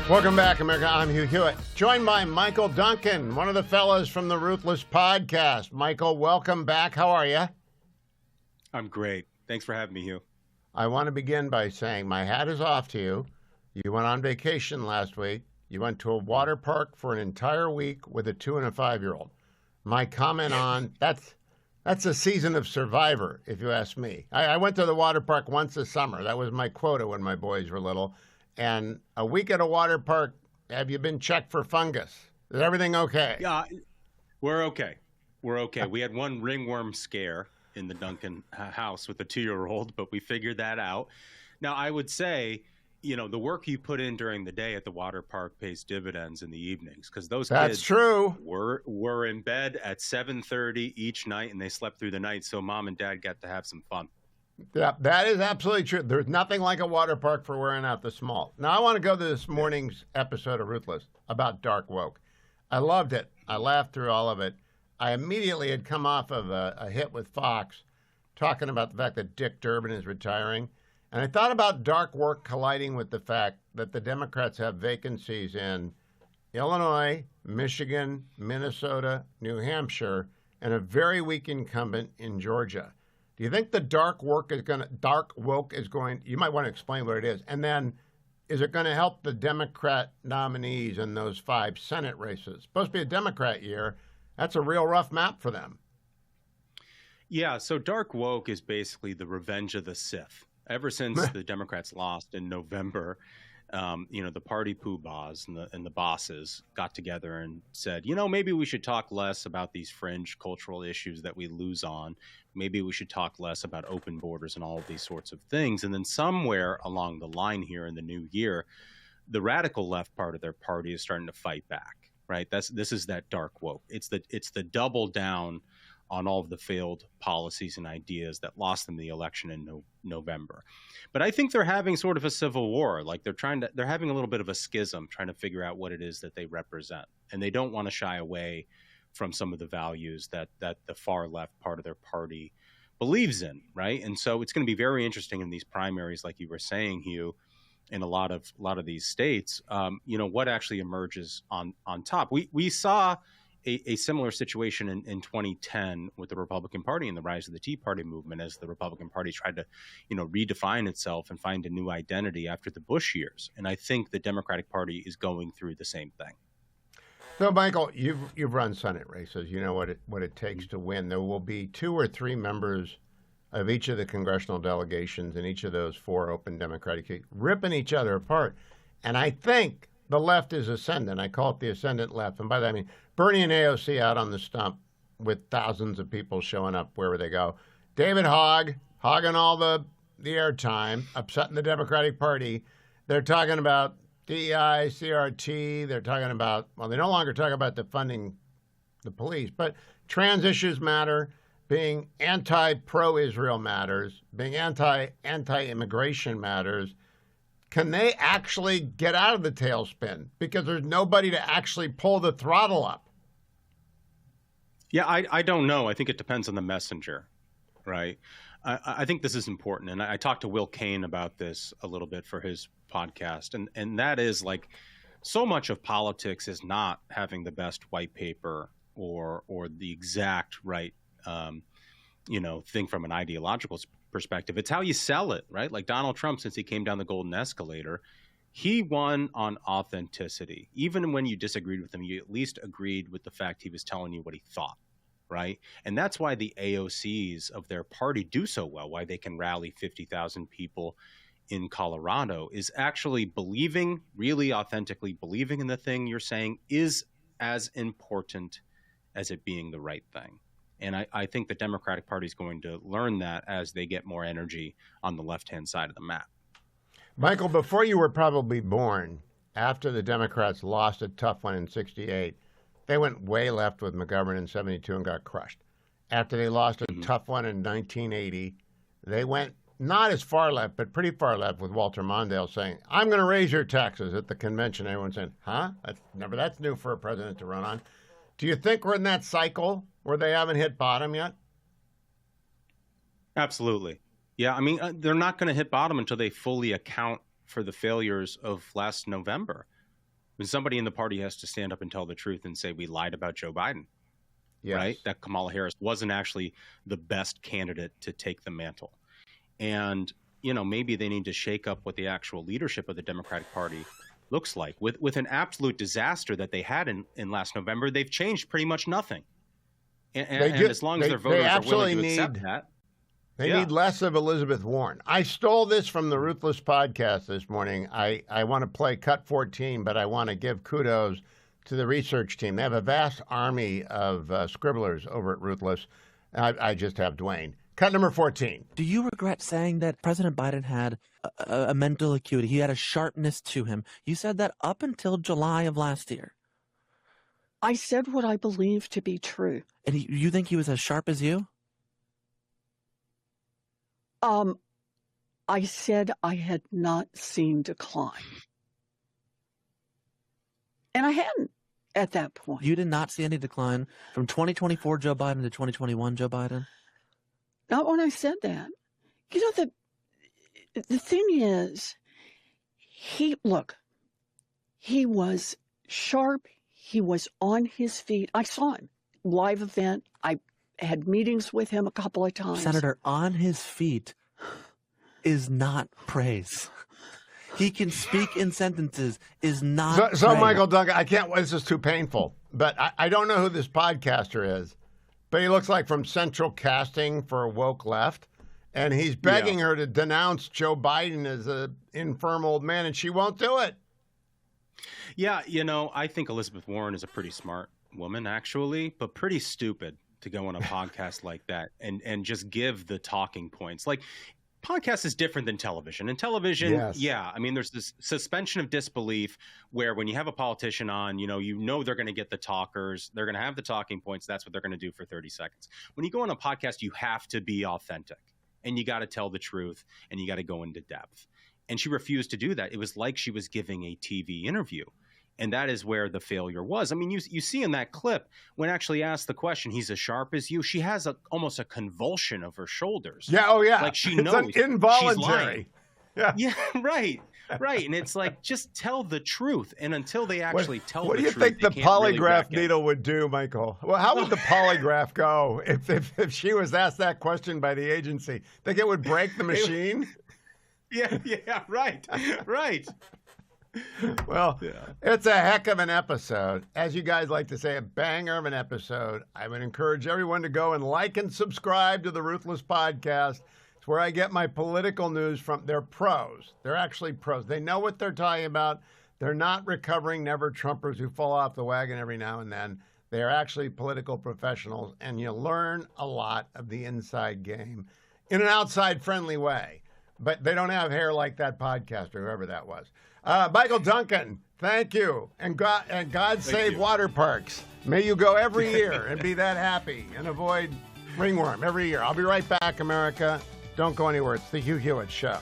Welcome back, America. I'm Hugh Hewitt, joined by Michael Duncan, one of the fellas from the Ruthless podcast. Michael, welcome back. How are you? I'm great. Thanks for having me, Hugh. I want to begin by saying my hat is off to you. You went on vacation last week. You went to a water park for an entire week with a 2- and 5-year-old. My comment on that's a season of Survivor, if you ask me. I went to the water park once a summer. That was my quota when my boys were little. And a week at a water park, have you been checked for fungus? Is everything okay? Yeah, we're okay. We're okay. We had one ringworm scare in the Duncan house with the 2-year-old, but we figured that out. Now, I would say, the work you put in during the day at the water park pays dividends in the evenings, because those kids true. were in bed at 7:30 each night, and they slept through the night, so mom and dad got to have some fun. Yeah, that is absolutely true. There's nothing like a water park for wearing out the small. Now, I want to go to this morning's episode of Ruthless about dark woke. I loved it. I laughed through all of it. I immediately had come off of a hit with Fox talking about the fact that Dick Durbin is retiring. And I thought about dark work colliding with the fact that the Democrats have vacancies in Illinois, Michigan, Minnesota, New Hampshire, and a very weak incumbent in Georgia. Do you think the dark woke is going, you might want to explain what it is, and then is it going to help the Democrat nominees in those 5 Senate races? It's supposed to be a Democrat year. That's a real rough map for them. Yeah, so dark woke is basically the revenge of the Sith. Ever since the Democrats lost in November, the party poobahs and the bosses got together and said, maybe we should talk less about these fringe cultural issues that we lose on. Maybe we should talk less about open borders and all of these sorts of things. And then somewhere along the line here in the new year, the radical left part of their party is starting to fight back, right? This is that dark woke. It's the double down on all of the failed policies and ideas that lost them the election in November. But I think they're having sort of a civil war. Like they're having a little bit of a schism, trying to figure out what it is that they represent. And they don't want to shy away from some of the values that the far left part of their party believes in, right? And so it's going to be very interesting in these primaries, like you were saying, Hugh, in a lot of these states, what actually emerges on top. We saw a similar situation in 2010 with the Republican Party and the rise of the Tea Party movement, as the Republican Party tried to, redefine itself and find a new identity after the Bush years. And I think the Democratic Party is going through the same thing. So, Michael, you've run Senate races. You know what it takes to win. There will be 2 or 3 members of each of the congressional delegations in each of those 4 open Democratic seats ripping each other apart. And I think the left is ascendant. I call it the ascendant left. And by that I mean Bernie and AOC out on the stump with thousands of people showing up wherever they go. David hogging all the airtime, upsetting the Democratic Party. They're talking about DEI, CRT. They're talking about, they no longer talk about defunding the police, but trans issues matter. Being anti-pro-Israel matters. Being anti-immigration matters. Can they actually get out of the tailspin? Because there's nobody to actually pull the throttle up. Yeah, I don't know. I think it depends on the messenger, right? I think this is important. And I talked to Will Cain about this a little bit for his podcast. And that is like, so much of politics is not having the best white paper or the exact right, thing from an ideological perspective. It's how you sell it, right? Like Donald Trump, since he came down the golden escalator, he won on authenticity. Even when you disagreed with him, you at least agreed with the fact he was telling you what he thought, right? And that's why the AOCs of their party do so well, why they can rally 50,000 people in Colorado, is actually believing, really authentically believing in the thing you're saying is as important as it being the right thing. And I think the Democratic Party is going to learn that as they get more energy on the left-hand side of the map. Michael, before you were probably born, after the Democrats lost a tough one in 68, they went way left with McGovern in 72 and got crushed. After they lost a tough one in 1980, they went not as far left, but pretty far left with Walter Mondale saying, I'm going to raise your taxes at the convention. Everyone's saying, huh? That's new for a president to run on. Do you think we're in that cycle where they haven't hit bottom yet? Absolutely. Yeah, I mean, they're not going to hit bottom until they fully account for the failures of last November. When somebody in the party has to stand up and tell the truth and say, we lied about Joe Biden, right? That Kamala Harris wasn't actually the best candidate to take the mantle. And, maybe they need to shake up what the actual leadership of the Democratic Party looks like. With an absolute disaster that they had in last November, they've changed pretty much nothing. And as long as their voters are willing to accept that. They need less of Elizabeth Warren. I stole this from the Ruthless podcast this morning. I want to play cut 14, but I want to give kudos to the research team. They have a vast army of scribblers over at Ruthless. I just have Dwayne. Cut number 14. Do you regret saying that President Biden had a mental acuity? He had a sharpness to him. You said that up until July of last year. I said what I believe to be true. And you think he was as sharp as you? I said I had not seen decline. And I hadn't at that point. You did not see any decline from 2024 Joe Biden to 2021 Joe Biden? Not when I said that. The thing is, he was sharp. He was on his feet. I saw him. Live event. I had meetings with him a couple of times. Senator, on his feet is not praise. He can speak in sentences is not So Michael Duncan, I can't, this is too painful, but I don't know who this podcaster is, but he looks like from Central Casting for a woke left, and he's begging her to denounce Joe Biden as an infirm old man, and she won't do it. Yeah, I think Elizabeth Warren is a pretty smart woman, actually, but pretty stupid to go on a podcast like that and just give the talking points. Like, podcast is different than television. In television, there's this suspension of disbelief where when you have a politician on, they're going to get the talkers, they're going to have the talking points. That's what they're going to do for 30 seconds. When you go on a podcast, you have to be authentic and you got to tell the truth and you got to go into depth. And she refused to do that. It was like she was giving a TV interview. And that is where the failure was. I mean, you see in that clip, when actually asked the question, he's as sharp as you, she has almost a convulsion of her shoulders. Yeah, oh yeah. Like she knows it's involuntary. Yeah, right. And it's like, just tell the truth. And until they actually tell the truth, what do you think the polygraph needle would do, Michael? Well, how would the polygraph go if she was asked that question by the agency? Think it would break the machine? Yeah, right. Well, It's a heck of an episode. As you guys like to say, a banger of an episode. I would encourage everyone to go and like and subscribe to the Ruthless Podcast. It's where I get my political news from. They're pros. They're actually pros. They know what they're talking about. They're not recovering never-Trumpers who fall off the wagon every now and then. They're actually political professionals, and you learn a lot of the inside game in an outside-friendly way. But they don't have hair like that podcaster, whoever that was. Michael Duncan, thank you. And God save water parks. May you go every year and be that happy and avoid ringworm every year. I'll be right back, America. Don't go anywhere. It's the Hugh Hewitt Show.